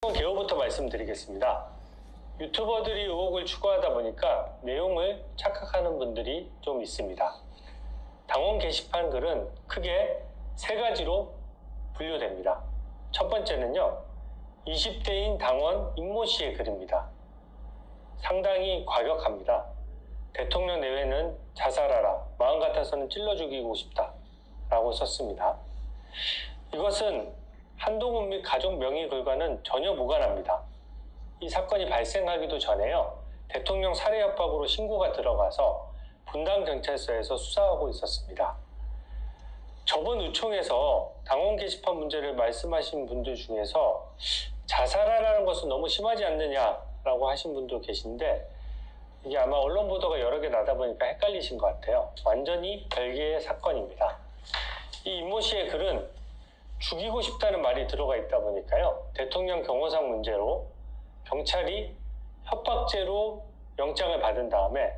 개요부터 말씀드리겠습니다. 유튜버들이 의혹을 추구하다 보니까 내용을 착각하는 분들이 좀 있습니다. 당원 게시판 글은 크게 세 가지로 분류됩니다. 첫 번째는요, 20대인 당원 임모 씨의 글입니다. 상당히 과격합니다. 대통령 내외는 자살하라, 마음 같아서는 찔러 죽이고 싶다 라고 썼습니다. 이것은 한동훈 및 가족 명의 글과는 전혀 무관합니다. 이 사건이 발생하기도 전에요, 대통령 살해 협박으로 신고가 들어가서 분당경찰서에서 수사하고 있었습니다. 저번 의총에서 당원 게시판 문제를 말씀하신 분들 중에서 자살하라는 것은 너무 심하지 않느냐라고 하신 분도 계신데, 이게 아마 언론 보도가 여러 개 나다 보니까 헷갈리신 것 같아요. 완전히 별개의 사건입니다. 이 임모 씨의 글은 죽이고 싶다는 말이 들어가 있다 보니까요, 대통령 경호상 문제로 경찰이 협박죄로 영장을 받은 다음에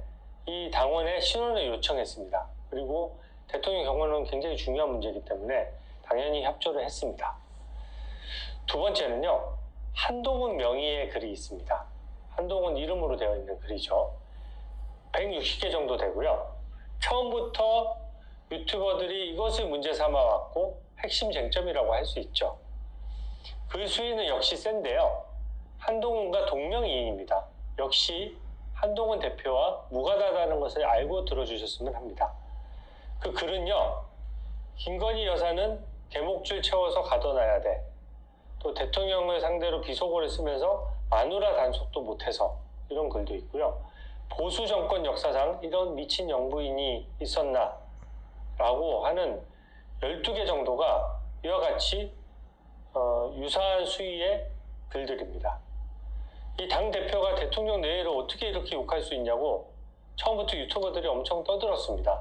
이 당원의 신원을 요청했습니다. 그리고 대통령 경호는 굉장히 중요한 문제이기 때문에 당연히 협조를 했습니다. 두 번째는요, 한동훈 명의의 글이 있습니다. 한동훈 이름으로 되어 있는 글이죠. 160개 정도 되고요. 처음부터 유튜버들이 이것을 문제 삼아왔고 핵심 쟁점이라고 할 수 있죠. 글 수위는 역시 센데요, 한동훈과 동명이인입니다. 역시 한동훈 대표와 무관하다는 것을 알고 들어주셨으면 합니다. 그 글은요, 김건희 여사는 개목줄 채워서 가둬놔야 돼, 또 대통령을 상대로 비속어를 쓰면서 마누라 단속도 못해서, 이런 글도 있고요. 보수 정권 역사상 이런 미친 영부인이 있었나 라고 하는 12개 정도가 이와 같이 유사한 수위의 글들입니다. 이 당대표가 대통령 내외를 어떻게 이렇게 욕할 수 있냐고 처음부터 유튜버들이 엄청 떠들었습니다.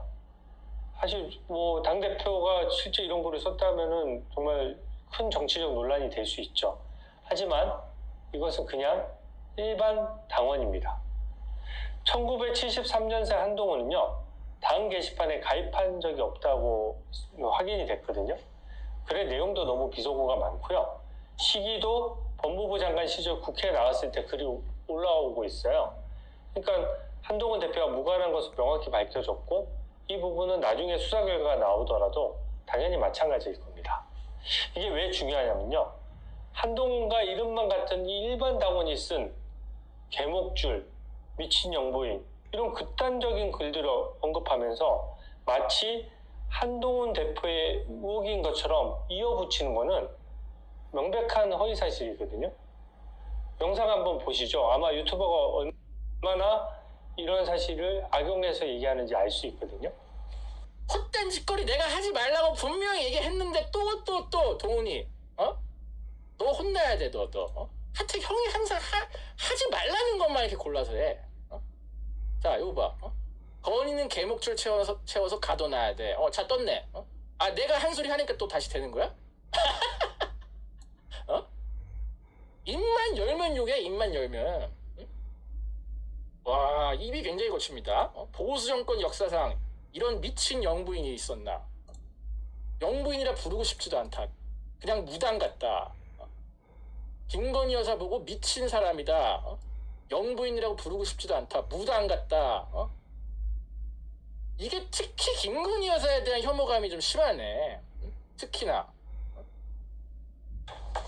사실 뭐 당대표가 실제 이런 글을 썼다면은 정말 큰 정치적 논란이 될 수 있죠. 하지만 이것은 그냥 일반 당원입니다. 1973년생 한동훈은요, 당 게시판에 가입한 적이 없다고 확인이 됐거든요. 글의 내용도 너무 비속어가 많고요. 시기도 법무부 장관 시절 국회에 나왔을 때 글이 올라오고 있어요. 그러니까 한동훈 대표가 무관한 것을 명확히 밝혀졌고, 이 부분은 나중에 수사 결과가 나오더라도 당연히 마찬가지일 겁니다. 이게 왜 중요하냐면요, 한동훈과 이름만 같은 이 일반 당원이 쓴 개목줄, 미친 영부인, 이런 극단적인 글들을 언급하면서 마치 한동훈 대표의 의혹인 것처럼 이어붙이는 것은 명백한 허위사실이거든요. 영상 한번 보시죠. 아마 유튜버가 얼마나 이런 사실을 악용해서 얘기하는지 알 수 있거든요. 헛된 짓거리 내가 하지 말라고 분명히 얘기했는데 또 동훈이 너 혼나야 돼. 너 하여튼 형이 항상 하지 말라는 것만 이렇게 골라서 해. 자, 이거 봐. 건이는 개목줄 채워서 가둬놔야 돼. 자, 떴네. 내가 한 소리 하니까 또 다시 되는 거야? 입만 열면 욕해, 입만 열면. 응? 와, 입이 굉장히 거칩니다. 보수 정권 역사상 이런 미친 영부인이 있었나? 영부인이라 부르고 싶지도 않다. 그냥 무당 같다. 김건희 여사 보고 미친 사람이다. 영부인이라고 부르고 싶지도 않다. 무당 같다. 이게 특히 김건희 여사에 대한 혐오감이 좀 심하네. 특히나.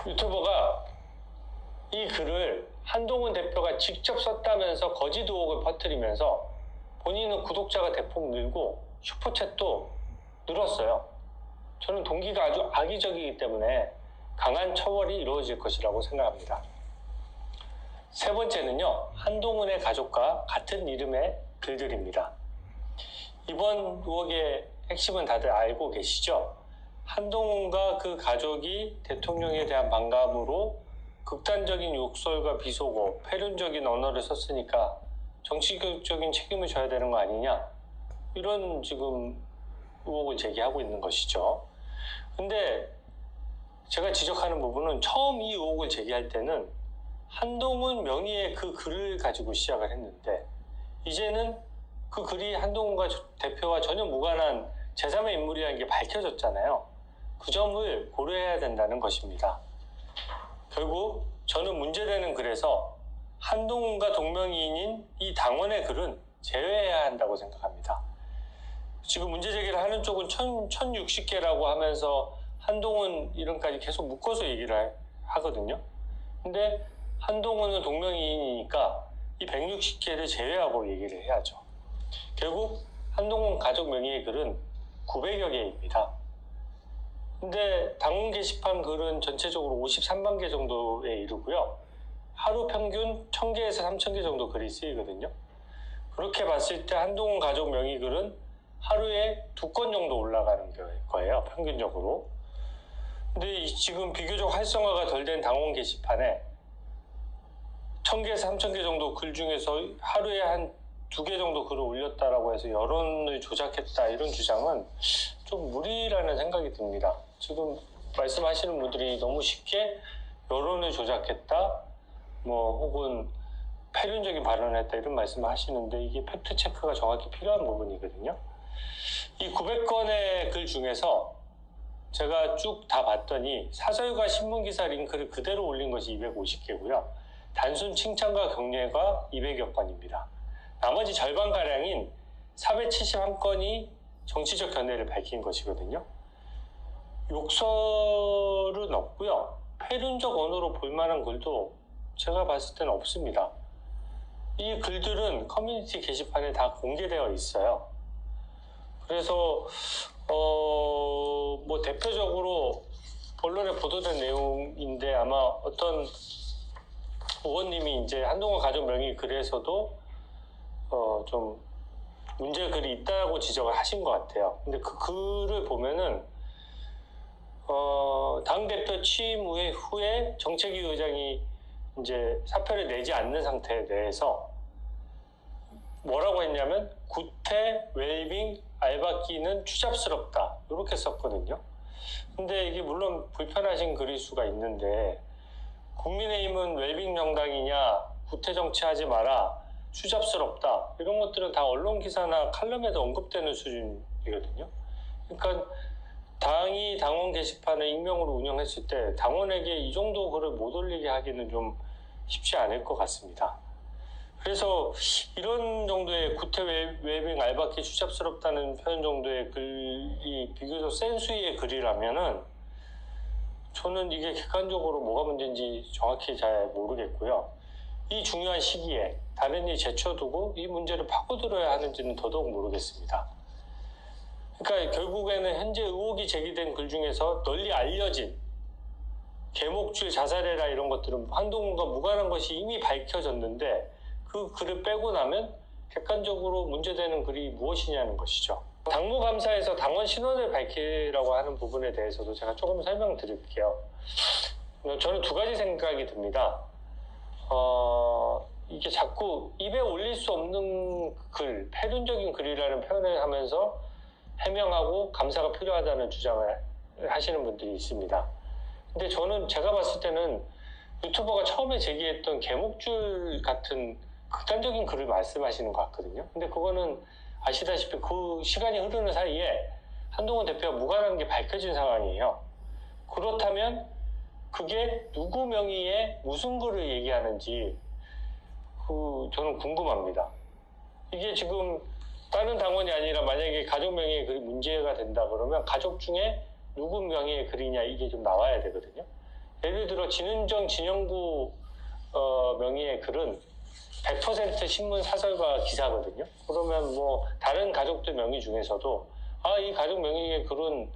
유튜버가 이 글을 한동훈 대표가 직접 썼다면서 거짓 의혹을 퍼뜨리면서 본인은 구독자가 대폭 늘고 슈퍼챗도 늘었어요. 저는 동기가 아주 악의적이기 때문에 강한 처벌이 이루어질 것이라고 생각합니다. 세 번째는요, 한동훈의 가족과 같은 이름의 글들입니다. 이번 의혹의 핵심은 다들 알고 계시죠? 한동훈과 그 가족이 대통령에 대한 반감으로 극단적인 욕설과 비속어, 폐륜적인 언어를 썼으니까 정치적인 책임을 져야 되는 거 아니냐, 이런 지금 의혹을 제기하고 있는 것이죠. 근데 제가 지적하는 부분은 처음 이 의혹을 제기할 때는 한동훈 명의의 그 글을 가지고 시작을 했는데, 이제는 그 글이 한동훈과 대표와 전혀 무관한 제3의 인물이라는 게 밝혀졌잖아요. 그 점을 고려해야 된다는 것입니다. 결국 저는 문제되는 글에서 한동훈과 동명이인인 이 당원의 글은 제외해야 한다고 생각합니다. 지금 문제 제기를 하는 쪽은 1060개라고 하면서 한동훈 이름까지 계속 묶어서 얘기를 하거든요. 근데 한동훈은 동명이인이니까 이 160개를 제외하고 얘기를 해야죠. 결국 한동훈 가족 명의의 글은 900여 개입니다. 근데 당원 게시판 글은 전체적으로 53만 개 정도에 이르고요. 하루 평균 1000개에서 3000개 정도 글이 쓰이거든요. 그렇게 봤을 때 한동훈 가족 명의 글은 하루에 2건 정도 올라가는 거예요, 평균적으로. 근데 지금 비교적 활성화가 덜 된 당원 게시판에 1000개에서 3000개 정도 글 중에서 하루에 한 2개 정도 글을 올렸다라고 해서 여론을 조작했다, 이런 주장은 좀 무리라는 생각이 듭니다. 지금 말씀하시는 분들이 너무 쉽게 여론을 조작했다, 혹은 패륜적인 발언을 했다, 이런 말씀을 하시는데 이게 팩트 체크가 정확히 필요한 부분이거든요. 이 900건의 글 중에서 제가 쭉 다 봤더니 사설과 신문기사 링크를 그대로 올린 것이 250개고요. 단순 칭찬과 격려가 200여 건입니다. 나머지 절반가량인 471건이 정치적 견해를 밝힌 것이거든요. 욕설은 없고요. 패륜적 언어로 볼만한 글도 제가 봤을 때는 없습니다. 이 글들은 커뮤니티 게시판에 다 공개되어 있어요. 그래서 대표적으로 언론에 보도된 내용인데, 아마 어떤 의원님이 이제 한동훈 가족 명의 글에서도 좀 문제 글이 있다고 지적을 하신 것 같아요. 근데 그 글을 보면은 당대표 취임 후에 정책위 의장이 이제 사표를 내지 않는 상태에 대해서 뭐라고 했냐면 구태, 웰빙, 알박기는 추잡스럽다, 이렇게 썼거든요. 근데 이게 물론 불편하신 글일 수가 있는데, 국민의힘은 웰빙 정당이냐, 구태 정치하지 마라, 추잡스럽다, 이런 것들은 다 언론 기사나 칼럼에도 언급되는 수준이거든요. 그러니까 당이 당원 게시판을 익명으로 운영했을 때 당원에게 이 정도 글을 못 올리게 하기는 좀 쉽지 않을 것 같습니다. 그래서 이런 정도의 구태, 웰빙, 알박기, 추잡스럽다는 표현 정도의 글이 비교적 센 수위의 글이라면은 저는 이게 객관적으로 뭐가 문제인지 정확히 잘 모르겠고요. 이 중요한 시기에 다른 일 제쳐두고 이 문제를 파고들어야 하는지는 더더욱 모르겠습니다. 그러니까 결국에는 현재 의혹이 제기된 글 중에서 널리 알려진 계목줄, 자살해라 이런 것들은 한동훈과 무관한 것이 이미 밝혀졌는데, 그 글을 빼고 나면 객관적으로 문제되는 글이 무엇이냐는 것이죠. 당무감사에서 당원 신원을 밝히라고 하는 부분에 대해서도 제가 조금 설명드릴게요. 저는 2가지 생각이 듭니다. 이게 자꾸 입에 올릴 수 없는 글, 패륜적인 글이라는 표현을 하면서 해명하고 감사가 필요하다는 주장을 하시는 분들이 있습니다. 근데 저는 제가 봤을 때는 유튜버가 처음에 제기했던 계목줄 같은 극단적인 글을 말씀하시는 것 같거든요. 근데 그거는 아시다시피 그 시간이 흐르는 사이에 한동훈 대표가 무관한 게 밝혀진 상황이에요. 그렇다면 그게 누구 명의의 무슨 글을 얘기하는지 저는 궁금합니다. 이게 지금 다른 당원이 아니라 만약에 가족 명의의 글이 문제가 된다 그러면 가족 중에 누구 명의의 글이냐, 이게 좀 나와야 되거든요. 예를 들어 진은정, 진영구 명의의 글은 100% 신문 사설과 기사거든요. 그러면 다른 가족들 명의 중에서도 이 가족 명의의 글은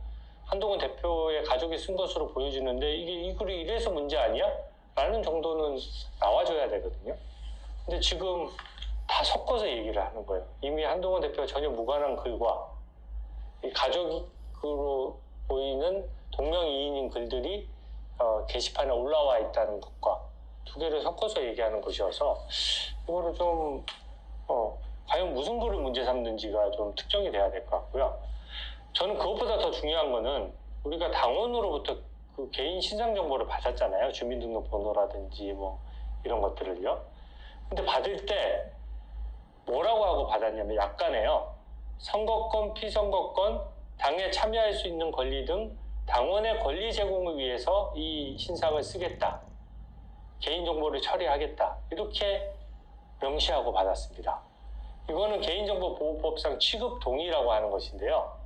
한동훈 대표의 가족이 쓴 것으로 보여지는데 이 글이 이래서 문제 아니야? 라는 정도는 나와줘야 되거든요. 근데 지금 다 섞어서 얘기를 하는 거예요. 이미 한동훈 대표가 전혀 무관한 글과 이 가족으로 보이는 동명이인인 글들이 게시판에 올라와 있다는 것과 2개를 섞어서 얘기하는 것이어서 이거를 좀 과연 무슨 글을 문제 삼는지가 좀 특정이 돼야 될 것 같고요. 저는 그것보다 더 중요한 거는 우리가 당원으로부터 그 개인 신상 정보를 받았잖아요. 주민등록번호라든지 이런 것들을요. 근데 받을 때 뭐라고 하고 받았냐면 약간에요. 선거권, 피선거권, 당에 참여할 수 있는 권리 등 당원의 권리 제공을 위해서 이 신상을 쓰겠다, 개인정보를 처리하겠다. 이렇게 명시하고 받았습니다. 이거는 개인정보보호법상 취급 동의라고 하는 것인데요.